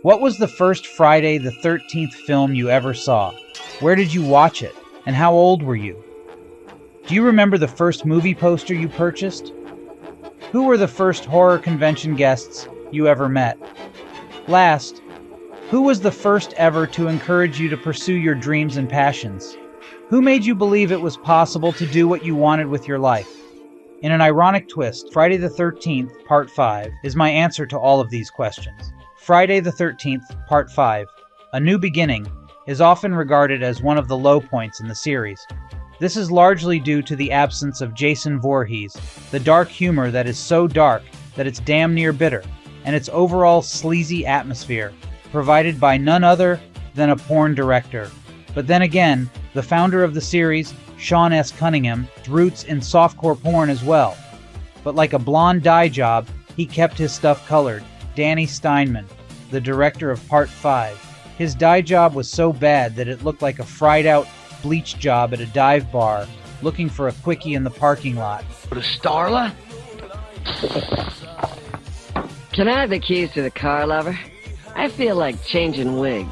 What was the first Friday the 13th film you ever saw? Where did you watch it? And how old were you? Do you remember the first movie poster you purchased? Who were the first horror convention guests you ever met? Last, who was the first ever to encourage you to pursue your dreams and passions? Who made you believe it was possible to do what you wanted with your life? In an ironic twist, Friday the 13th, Part 5, is my answer to all of these questions. Friday the 13th, Part 5, A New Beginning, is often regarded as one of the low points in the series. This is largely due to the absence of Jason Voorhees, the dark humor that is so dark that it's damn near bitter, and its overall sleazy atmosphere, provided by none other than a porn director. But then again, the founder of the series, Sean S. Cunningham's roots in softcore porn as well. But like a blonde dye job, he kept his stuff colored. Danny Steinman, the director of Part 5. His dye job was so bad that it looked like a fried-out bleach job at a dive bar, looking for a quickie in the parking lot. The Starla? Can I have the keys to the car, lover? I feel like changing wigs.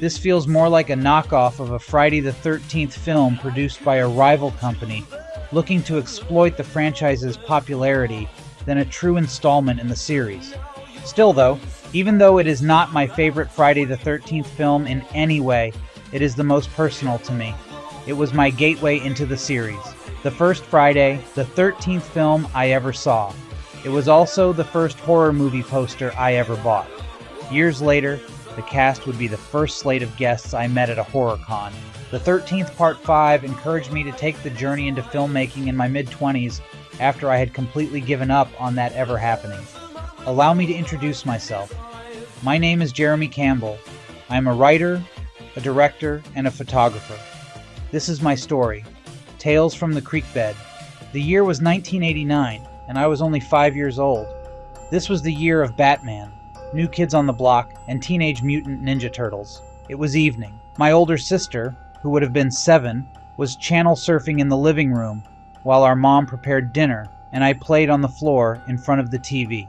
This feels more like a knockoff of a Friday the 13th film produced by a rival company looking to exploit the franchise's popularity than a true installment in the series. Still though, even though it is not my favorite Friday the 13th film in any way, it is the most personal to me. It was my gateway into the series. The first Friday the 13th film I ever saw. It was also the first horror movie poster I ever bought. Years later, the cast would be the first slate of guests I met at a horror con. The 13th Part 5 encouraged me to take the journey into filmmaking in my mid-20s after I had completely given up on that ever happening. Allow me to introduce myself. My name is Jeremy Campbell. I am a writer, a director, and a photographer. This is my story, Tales from the Creekbed. The year was 1989, and I was only 5 years old. This was the year of Batman, New Kids on the Block, and Teenage Mutant Ninja Turtles. It was evening. My older sister, who would have been 7, was channel surfing in the living room while our mom prepared dinner, and I played on the floor in front of the TV.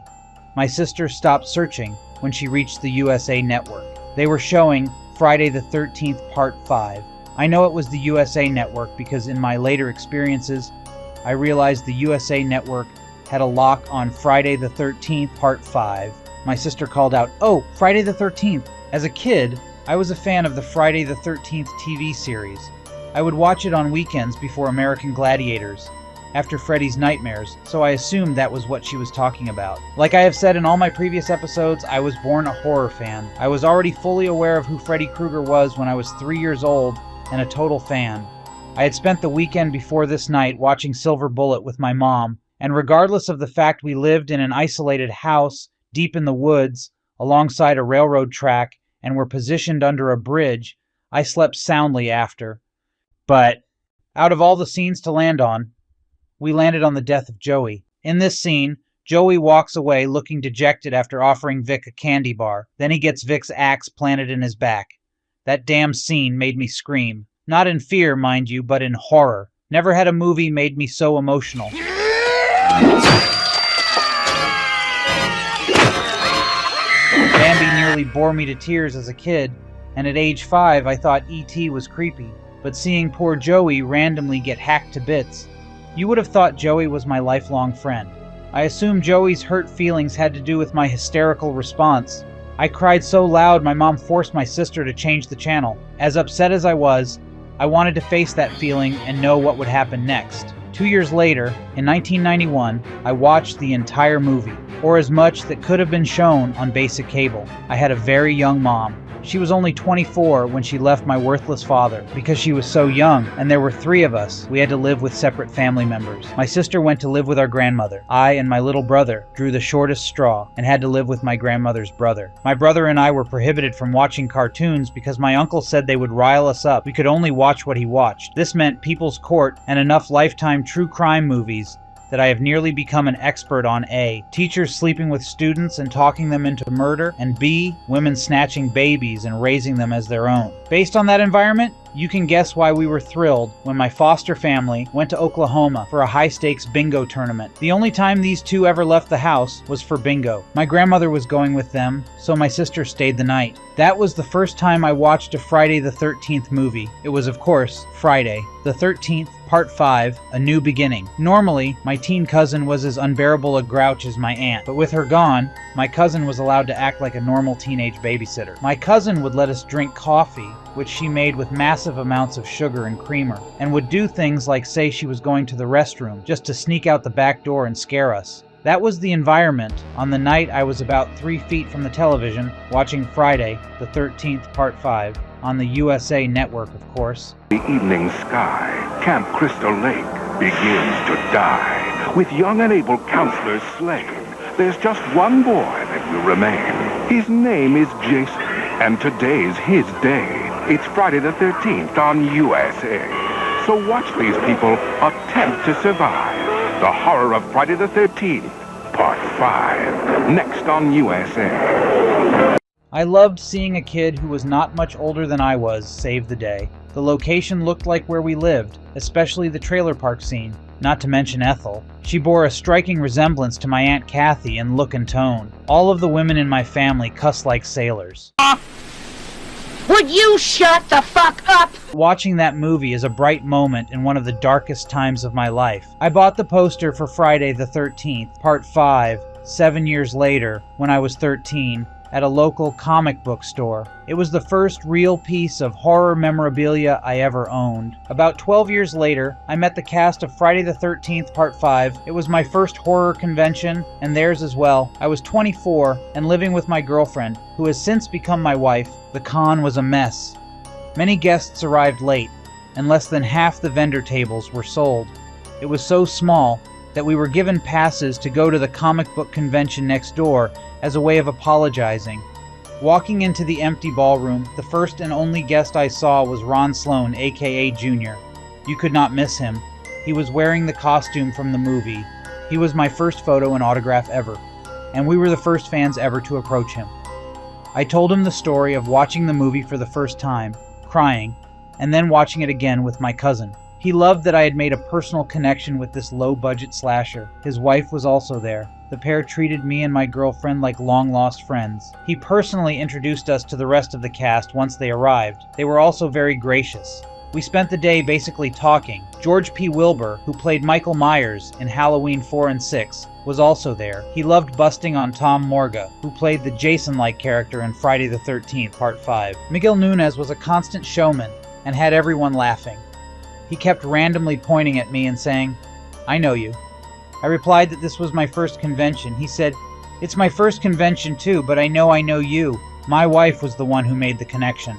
My sister stopped searching when she reached the USA Network. They were showing Friday the 13th Part 5. I know it was the USA Network because in my later experiences, I realized the USA Network had a lock on Friday the 13th Part 5. My sister called out, "Oh, Friday the 13th. As a kid, I was a fan of the Friday the 13th TV series. I would watch it on weekends before American Gladiators, after Freddy's Nightmares, so I assumed that was what she was talking about. Like I have said in all my previous episodes, I was born a horror fan. I was already fully aware of who Freddy Krueger was when I was 3 years old and a total fan. I had spent the weekend before this night watching Silver Bullet with my mom, and regardless of the fact we lived in an isolated house deep in the woods alongside a railroad track and were positioned under a bridge, I slept soundly after. But out of all the scenes to land on, we landed on the death of Joey. In this scene, Joey walks away looking dejected after offering Vic a candy bar. Then he gets Vic's axe planted in his back. That damn scene made me scream. Not in fear, mind you, but in horror. Never had a movie made me so emotional. Bambi nearly bore me to tears as a kid, and at age 5 I thought E.T. was creepy. But seeing poor Joey randomly get hacked to bits, you would have thought Joey was my lifelong friend. I assume Joey's hurt feelings had to do with my hysterical response. I cried so loud my mom forced my sister to change the channel. As upset as I was, I wanted to face that feeling and know what would happen next. 2 years later, in 1991, I watched the entire movie, or as much that could have been shown on basic cable. I had a very young mom. She was only 24 when she left my worthless father. Because she was so young, and there were 3 of us, we had to live with separate family members. My sister went to live with our grandmother. I and my little brother drew the shortest straw and had to live with my grandmother's brother. My brother and I were prohibited from watching cartoons because my uncle said they would rile us up. We could only watch what he watched. This meant People's Court and enough Lifetime true crime movies that I have nearly become an expert on: A, teachers sleeping with students and talking them into murder, and B, women snatching babies and raising them as their own. Based on that environment, You can guess why we were thrilled when my foster family went to Oklahoma for a high-stakes bingo tournament. The only time these two ever left the house was for bingo. My grandmother was going with them, so my sister stayed the night. That was the first time I watched a Friday the 13th movie. It was, of course, Friday the 13th, Part 5, A New Beginning. Normally, my teen cousin was as unbearable a grouch as my aunt, but with her gone, my cousin was allowed to act like a normal teenage babysitter. My cousin would let us drink coffee, which she made with massive amounts of sugar and creamer, and would do things like say she was going to the restroom just to sneak out the back door and scare us. That was the environment on the night I was about 3 feet from the television watching Friday the 13th, Part 5, on the USA Network, of course. The evening sky, Camp Crystal Lake, begins to die. With young and able counselors slain, there's just one boy that will remain. His name is Jason, and today's his day. It's Friday the 13th on USA. So watch these people attempt to survive. The horror of Friday the 13th, Part 5, next on USA. I loved seeing a kid who was not much older than I was save the day. The location looked like where we lived, especially the trailer park scene, not to mention Ethel. She bore a striking resemblance to my Aunt Kathy in look and tone. All of the women in my family cuss like sailors. Would you shut the fuck up? Watching that movie is a bright moment in one of the darkest times of my life. I bought the poster for Friday the 13th, Part 5, 7 years later, when I was 13, at a local comic book store. It was the first real piece of horror memorabilia I ever owned. About 12 years later, I met the cast of Friday the 13th, Part 5. It was my first horror convention, and theirs as well. I was 24 and living with my girlfriend, who has since become my wife. The con was a mess. Many guests arrived late, and less than half the vendor tables were sold. It was so small that we were given passes to go to the comic book convention next door as a way of apologizing. Walking into the empty ballroom, the first and only guest I saw was Ron Sloan, aka Junior. You could not miss him. He was wearing the costume from the movie. He was my first photo and autograph ever, and we were the first fans ever to approach him. I told him the story of watching the movie for the first time, crying, and then watching it again with my cousin. He loved that I had made a personal connection with this low-budget slasher. His wife was also there. The pair treated me and my girlfriend like long-lost friends. He personally introduced us to the rest of the cast once they arrived. They were also very gracious. We spent the day basically talking. George P. Wilbur, who played Michael Myers in Halloween 4 and 6, was also there. He loved busting on Tom Morga, who played the Jason-like character in Friday the 13th, Part 5. Miguel Nunez was a constant showman and had everyone laughing. He kept randomly pointing at me and saying, "I know you." I replied that this was my first convention. He said, "It's my first convention too, but I know you." My wife was the one who made the connection.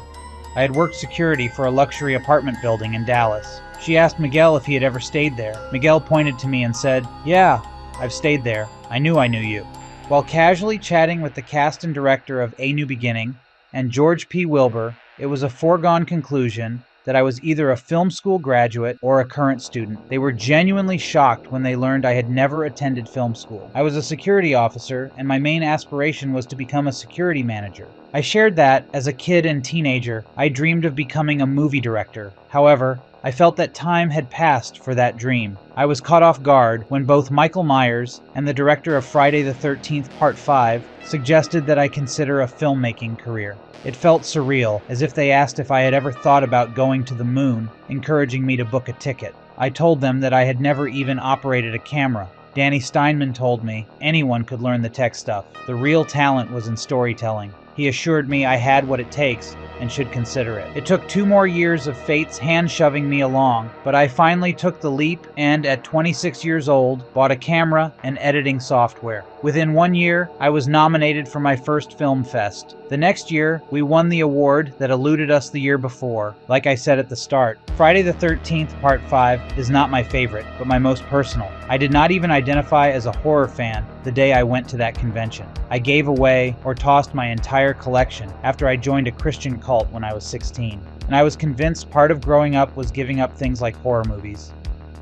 I had worked security for a luxury apartment building in Dallas. She asked Miguel if he had ever stayed there. Miguel pointed to me and said, "Yeah, I've stayed there. I knew you." While casually chatting with the cast and director of A New Beginning and George P. Wilbur, it was a foregone conclusion that I was either a film school graduate or a current student. They were genuinely shocked when they learned I had never attended film school. I was a security officer, and my main aspiration was to become a security manager. I shared that, as a kid and teenager, I dreamed of becoming a movie director. However, I felt that time had passed for that dream. I was caught off guard when both Michael Myers and the director of Friday the 13th, Part 5 suggested that I consider a filmmaking career. It felt surreal, as if they asked if I had ever thought about going to the moon, encouraging me to book a ticket. I told them that I had never even operated a camera. Danny Steinman told me anyone could learn the tech stuff. The real talent was in storytelling. He assured me I had what it takes and should consider it. It took 2 more years of fate's hand-shoving me along, but I finally took the leap and, at 26 years old, bought a camera and editing software. Within 1 year, I was nominated for my first film fest. The next year, we won the award that eluded us the year before. Like I said at the start, Friday the 13th, Part 5 is not my favorite, but my most personal. I did not even identify as a horror fan the day I went to that convention. I gave away or tossed my entire collection after I joined a Christian cult when I was 16, and I was convinced part of growing up was giving up things like horror movies.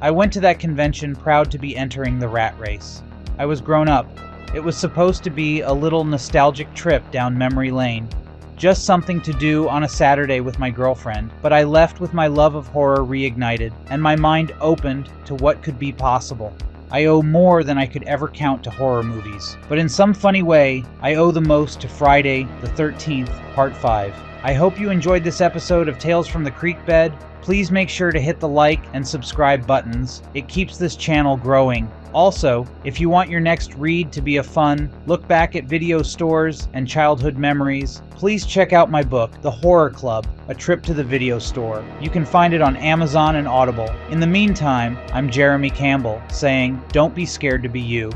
I went to that convention proud to be entering the rat race. I was grown up. It was supposed to be a little nostalgic trip down memory lane. just something to do on a Saturday with my girlfriend, but I left with my love of horror reignited and my mind opened to what could be possible. I owe more than I could ever count to horror movies, but in some funny way, I owe the most to Friday the 13th, Part 5. I hope you enjoyed this episode of Tales from the Creek Bed. Please make sure to hit the like and subscribe buttons. It keeps this channel growing. Also, if you want your next read to be a fun look back at video stores and childhood memories, please check out my book, The Horror Club, A Trip to the Video Store. You can find it on Amazon and Audible. In the meantime, I'm Jeremy Campbell, saying, don't be scared to be you.